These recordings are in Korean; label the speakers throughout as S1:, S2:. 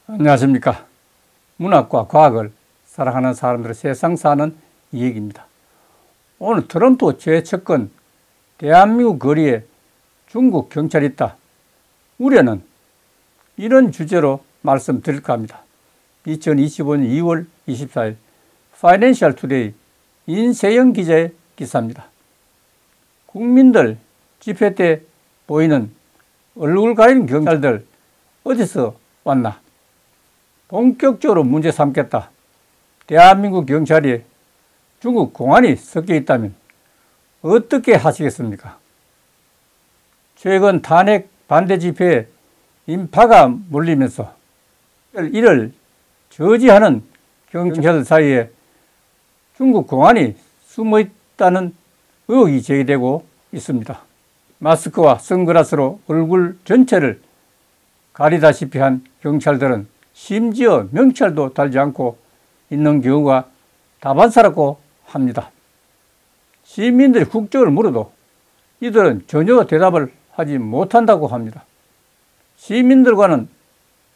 S1: 안녕하십니까. 문학과 과학을 사랑하는 사람들의 세상 사는 이야기입니다. 오늘 트럼프 재접근, 대한민국 거리에 중국 경찰이 있다, 우려는, 이런 주제로 말씀드릴까 합니다. 2025년 2월 24일 파이낸셜 투데이 인세영 기자의 기사입니다. 국민들 집회 때 보이는 얼굴 가린 경찰들 어디서 왔나? 본격적으로 문제 삼겠다. 대한민국 경찰이 중국 공안이 섞여 있다면 어떻게 하시겠습니까? 최근 탄핵 반대 집회에 인파가 몰리면서 이를 저지하는 경찰 사이에 중국 공안이 숨어 있다는 의혹이 제기되고 있습니다. 마스크와 선글라스로 얼굴 전체를 가리다시피 한 경찰들은 심지어 명찰도 달지 않고 있는 경우가 다반사라고 합니다. 시민들이 국적을 물어도 이들은 전혀 대답을 하지 못한다고 합니다. 시민들과는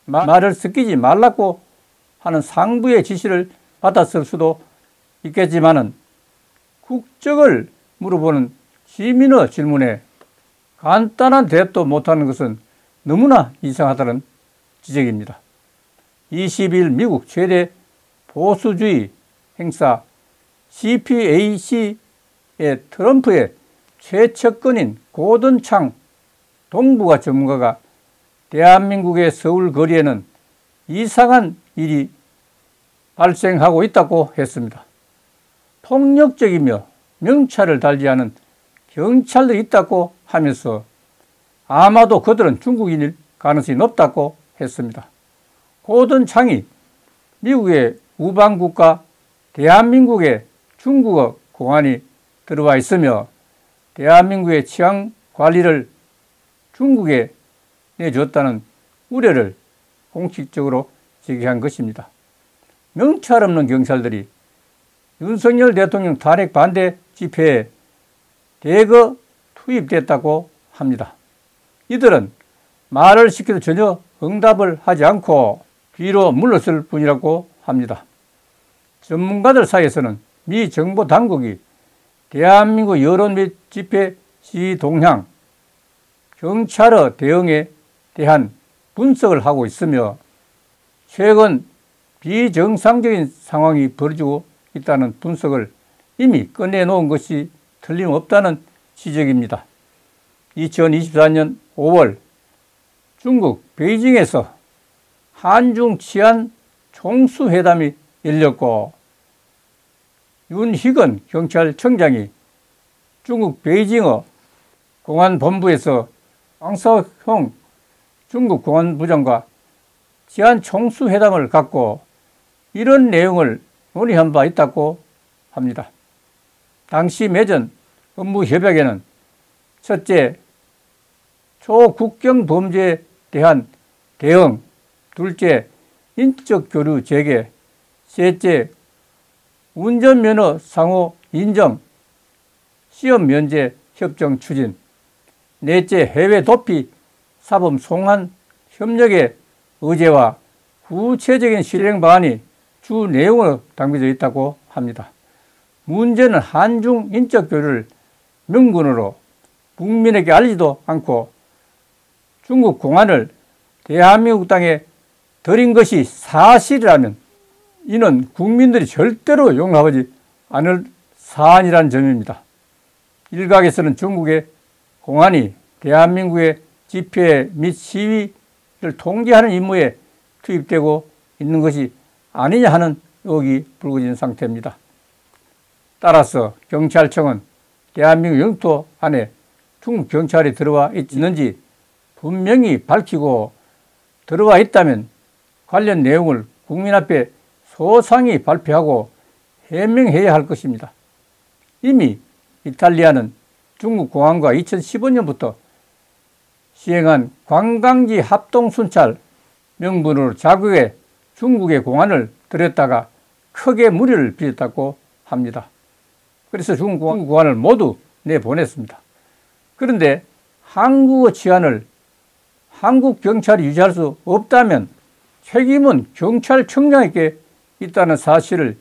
S1: 말을 섞이지 말라고 하는 상부의 지시를 받았을 수도 있겠지만은 국적을 물어보는 시민의 질문에 간단한 대답도 못하는 것은 너무나 이상하다는 지적입니다. 20일 미국 최대 보수주의 행사 CPAC의 트럼프의 최측근인 고든 창 동북아 전문가가 대한민국의 서울 거리에는 이상한 일이 발생하고 있다고 했습니다. 폭력적이며 명찰을 달지 않은 경찰들이 있다고 하면서 아마도 그들은 중국인일 가능성이 높다고 했습니다. 고든 창이 미국의 우방국가 대한민국에 중국어 공안이 들어와 있으며 대한민국의 치안 관리를 중국에 내줬다는 우려를 공식적으로 제기한 것입니다. 명찰 없는 경찰들이 윤석열 대통령 탄핵 반대 집회에 대거 투입됐다고 합니다. 이들은 말을 시켜도 전혀 응답을 하지 않고 뒤로 물러설 뿐이라고 합니다. 전문가들 사이에서는 미 정보 당국이 대한민국 여론 및 집회 시위 동향, 경찰의 대응에 대한 분석을 하고 있으며 최근 비정상적인 상황이 벌어지고 있다는 분석을 이미 꺼내놓은 것이 틀림없다는 지적입니다. 2024년 5월 중국 베이징에서 한중 치안 총수회담이 열렸고 윤희건 경찰청장이 중국 베이징의 공안본부에서 왕석홍 중국 공안부장과 치안 총수회담을 갖고 이런 내용을 논의한 바 있다고 합니다. 당시 맺은 업무협약에는 첫째, 초국경 범죄에 대한 대응, 둘째, 인적 교류 재개, 셋째, 운전면허 상호 인정, 시험 면제 협정 추진, 넷째, 해외 도피 사범 송환 협력의 의제와 구체적인 실행 방안이 주 내용으로 담겨져 있다고 합니다. 문제는 한중 인적 교류를 명분으로 국민에게 알리지도 않고 중국 공안을 대한민국 땅에 들인 것이 사실이라면 이는 국민들이 절대로 용납하지 않을 사안이라는 점입니다. 일각에서는 중국의 공안이 대한민국의 집회 및 시위를 통제하는 임무에 투입되고 있는 것이 아니냐 하는 의혹이 불거진 상태입니다. 따라서 경찰청은 대한민국 영토 안에 중국 경찰이 들어와 있는지 분명히 밝히고 들어와 있다면 관련 내용을 국민 앞에 소상히 발표하고 해명해야 할 것입니다. 이미 이탈리아는 중국 공안과 2015년부터 시행한 관광지 합동순찰 명분으로 자국에 중국의 공안을 들였다가 크게 무리를 빚었다고 합니다. 그래서 중국 공안을 모두 내보냈습니다. 그런데 한국어 치안을 한국 경찰이 유지할 수 없다면 책임은 경찰청장에게 있다는 사실을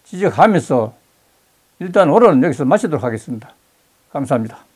S1: 지적하면서 일단 오늘은 여기서 마치도록 하겠습니다. 감사합니다.